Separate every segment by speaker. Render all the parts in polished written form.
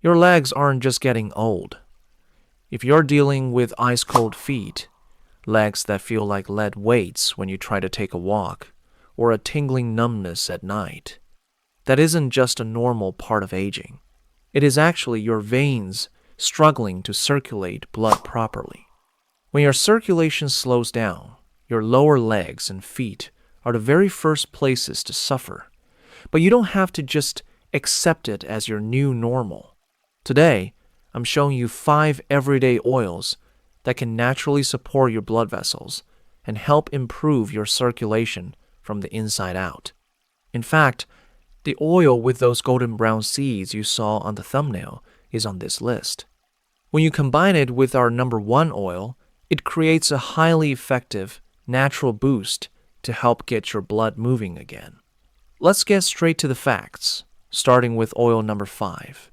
Speaker 1: Your legs aren't just getting old. If you're dealing with ice-cold feet, legs that feel like lead weights when you try to take a walk, or a tingling numbness at night, that isn't just a normal part of aging. It is actually your veins struggling to circulate blood properly. When your circulation slows down, your lower legs and feet are the very first places to suffer. But you don't have to just accept it as your new normal. Today, I'm showing you 5 everyday oils that can naturally support your blood vessels and help improve your circulation from the inside out. In fact, the oil with those golden brown seeds you saw on the thumbnail is on this list. When you combine it with our number 1 oil, it creates a highly effective, natural boost to help get your blood moving again. Let's get straight to the facts, starting with oil number 5.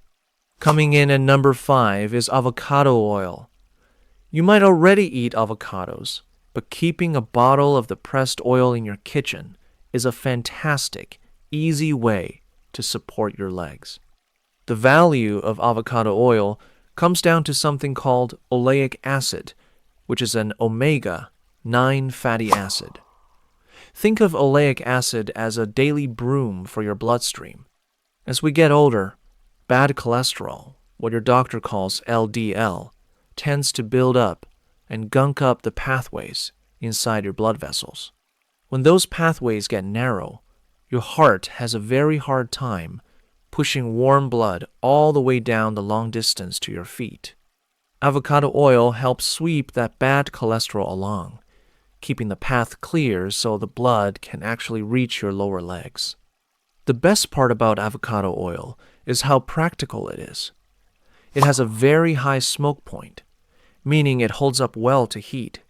Speaker 1: Coming in at number 5 is avocado oil. You might already eat avocados, but keeping a bottle of the pressed oil in your kitchen is a fantastic, easy way to support your legs. The value of avocado oil comes down to something called oleic acid, which is an omega-9 fatty acid. Think of oleic acid as a daily broom for your bloodstream. As we get older, bad cholesterol, what your doctor calls LDL, tends to build up and gunk up the pathways inside your blood vessels. When those pathways get narrow, your heart has a very hard time pushing warm blood all the way down the long distance to your feet. Avocado oil helps sweep that bad cholesterol along, keeping the path clear so the blood can actually reach your lower legs. The best part about avocado oil is how practical it is. It has a very high smoke point, meaning it holds up well to heat.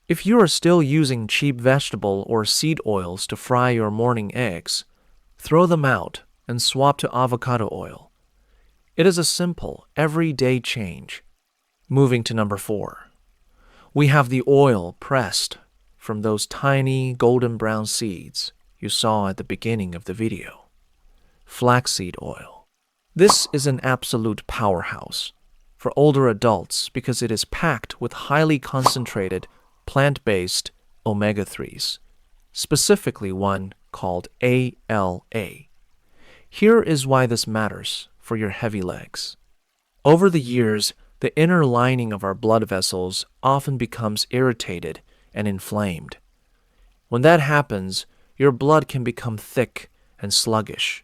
Speaker 1: If you are still using cheap vegetable or seed oils to fry your morning eggs, throw them out and swap to avocado oil. It is a simple, everyday change. Moving to number 4. We have the oil pressed from those tiny golden brown seeds you saw at the beginning of the video. Flaxseed oil. This is an absolute powerhouse for older adults because it is packed with highly concentrated plant-based omega-3s, specifically one called ALA. Here is why this matters for your heavy legs. Over the years, the inner lining of our blood vessels often becomes irritated and inflamed. When that happens, your blood can become thick and sluggish.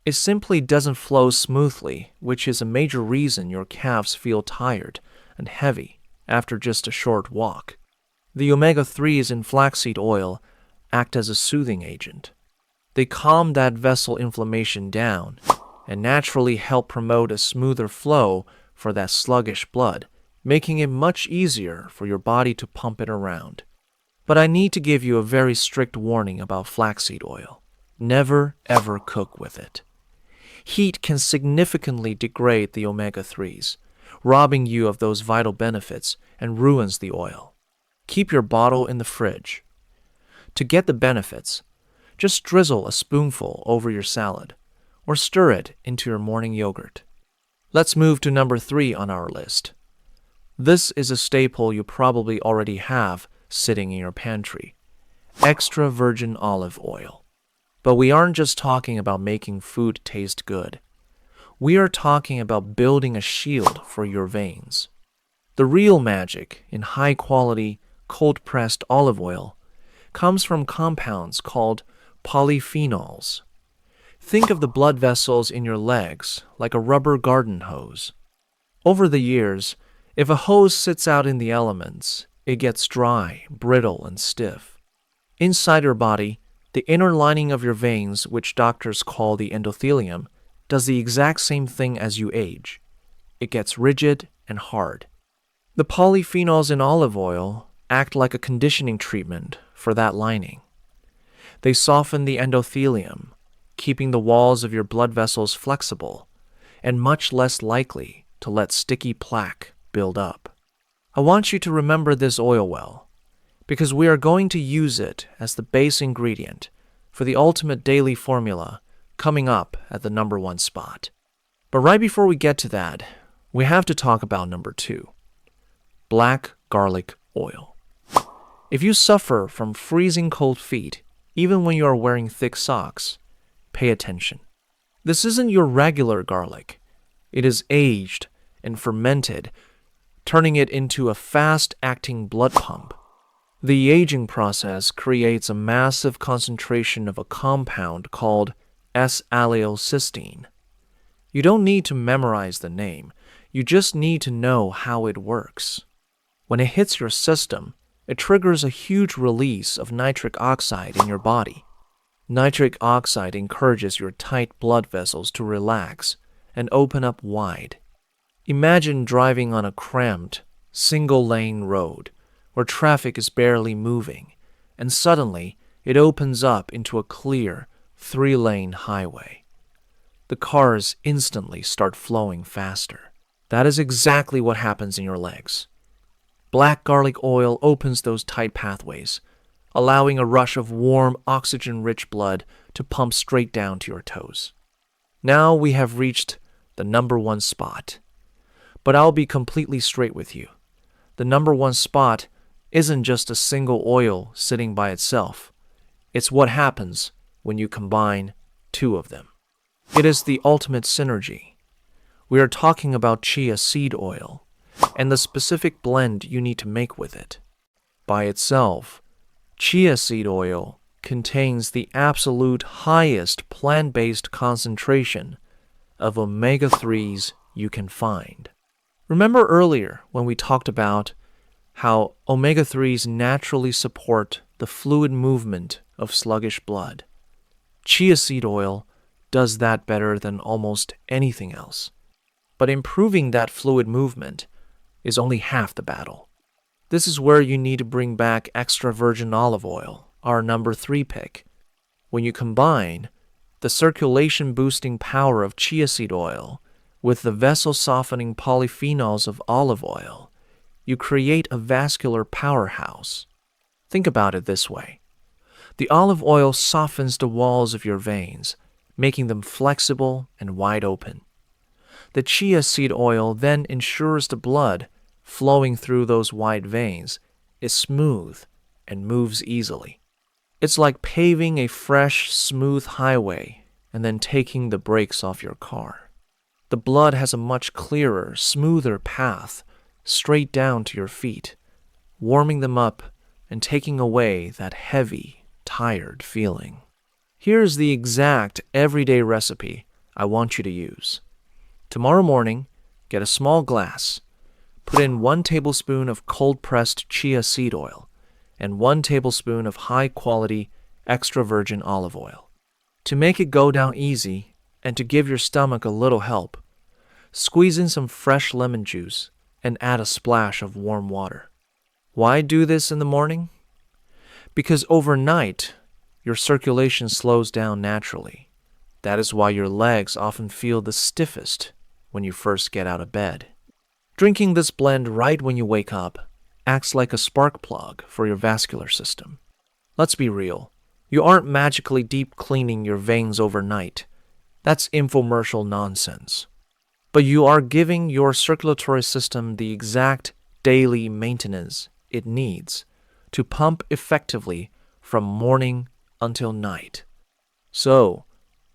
Speaker 1: It simply doesn't flow smoothly, which is a major reason your calves feel tired and heavy after just a short walk. The omega-3s in flaxseed oil act as a soothing agent. They calm that vessel inflammation down and naturally help promote a smoother flow for that sluggish blood, making it much easier for your body to pump it around. But I need to give you a very strict warning about flaxseed oil. Never, ever cook with it. Heat can significantly degrade the omega-3s, robbing you of those vital benefits and ruins the oil. Keep your bottle in the fridge. To get the benefits, just drizzle a spoonful over your salad or stir it into your morning yogurt. Let's move to number 3 on our list. This is a staple you probably already have sitting in your pantry: extra virgin olive oil. But we aren't just talking about making food taste good. We are talking about building a shield for your veins. The real magic in high-quality, cold-pressed olive oil comes from compounds called polyphenols. Think of the blood vessels in your legs like a rubber garden hose. Over the years, if a hose sits out in the elements, it gets dry, brittle, and stiff. Inside your body, the inner lining of your veins, which doctors call the endothelium, does the exact same thing as you age. It gets rigid and hard. The polyphenols in olive oil act like a conditioning treatment for that lining. They soften the endothelium, keeping the walls of your blood vessels flexible and much less likely to let sticky plaque build up. I want you to remember this oil well, because we are going to use it as the base ingredient for the ultimate daily formula coming up at the number 1 spot. But right before we get to that, we have to talk about number 2, black garlic oil. If you suffer from freezing cold feet, even when you are wearing thick socks, pay attention. This isn't your regular garlic. It is aged and fermented, turning it into a fast-acting blood pump. The aging process creates a massive concentration of a compound called S-allylcysteine. You don't need to memorize the name. You just need to know how it works. When it hits your system, it triggers a huge release of nitric oxide in your body. Nitric oxide encourages your tight blood vessels to relax and open up wide. Imagine driving on a cramped, single-lane road where traffic is barely moving, and suddenly it opens up into a clear, 3-lane highway. The cars instantly start flowing faster. That is exactly what happens in your legs. Black garlic oil opens those tight pathways, allowing a rush of warm, oxygen-rich blood to pump straight down to your toes. Now we have reached the number 1 spot. But I'll be completely straight with you. The number 1 spot isn't just a single oil sitting by itself. It's what happens when you combine 2 of them. It is the ultimate synergy. We are talking about chia seed oil and the specific blend you need to make with it. By itself, chia seed oil contains the absolute highest plant-based concentration of omega-3s you can find. Remember earlier when we talked about how omega-3s naturally support the fluid movement of sluggish blood? Chia seed oil does that better than almost anything else. But improving that fluid movement is only half the battle. This is where you need to bring back extra virgin olive oil, our number 3 pick. When you combine the circulation-boosting power of chia seed oil with the vessel-softening polyphenols of olive oil, you create a vascular powerhouse. Think about it this way. The olive oil softens the walls of your veins, making them flexible and wide open. The chia seed oil then ensures the blood flowing through those wide veins is smooth and moves easily. It's like paving a fresh, smooth highway and then taking the brakes off your car. The blood has a much clearer, smoother path straight down to your feet, warming them up and taking away that heavy, tired feeling. Here's the exact everyday recipe I want you to use. Tomorrow morning, get a small glass. Put in 1 tablespoon of cold-pressed chia seed oil and 1 tablespoon of high-quality extra virgin olive oil. To make it go down easy and to give your stomach a little help, squeeze in some fresh lemon juice and add a splash of warm water. Why do this in the morning? Because overnight, your circulation slows down naturally. That is why your legs often feel the stiffest when you first get out of bed. Drinking this blend right when you wake up acts like a spark plug for your vascular system. Let's be real. You aren't magically deep cleaning your veins overnight. That's infomercial nonsense. But you are giving your circulatory system the exact daily maintenance it needs to pump effectively from morning until night. So,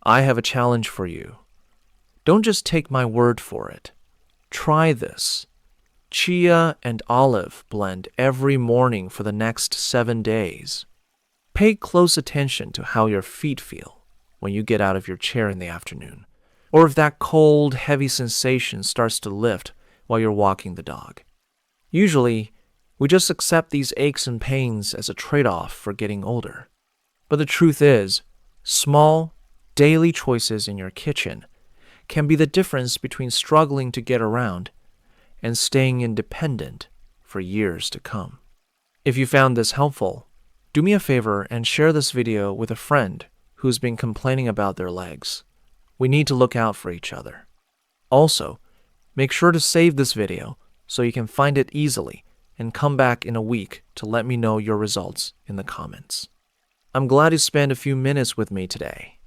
Speaker 1: I have a challenge for you. Don't just take my word for it. Try this. Chia and olive blend every morning for the next 7 days. Pay close attention to how your feet feel when you get out of your chair in the afternoon, or if that cold, heavy sensation starts to lift while you're walking the dog. Usually, we just accept these aches and pains as a trade-off for getting older. But the truth is, small, daily choices in your kitchen can be the difference between struggling to get around and staying independent for years to come. If you found this helpful, do me a favor and share this video with a friend who's been complaining about their legs. We need to look out for each other. Also, make sure to save this video so you can find it easily and come back in a week to let me know your results in the comments. I'm glad you spent a few minutes with me today.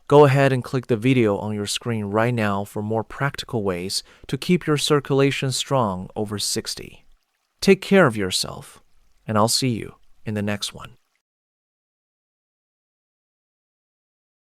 Speaker 1: Go ahead and click the video on your screen right now for more practical ways to keep your circulation strong over 60. Take care of yourself, and I'll see you in the next one.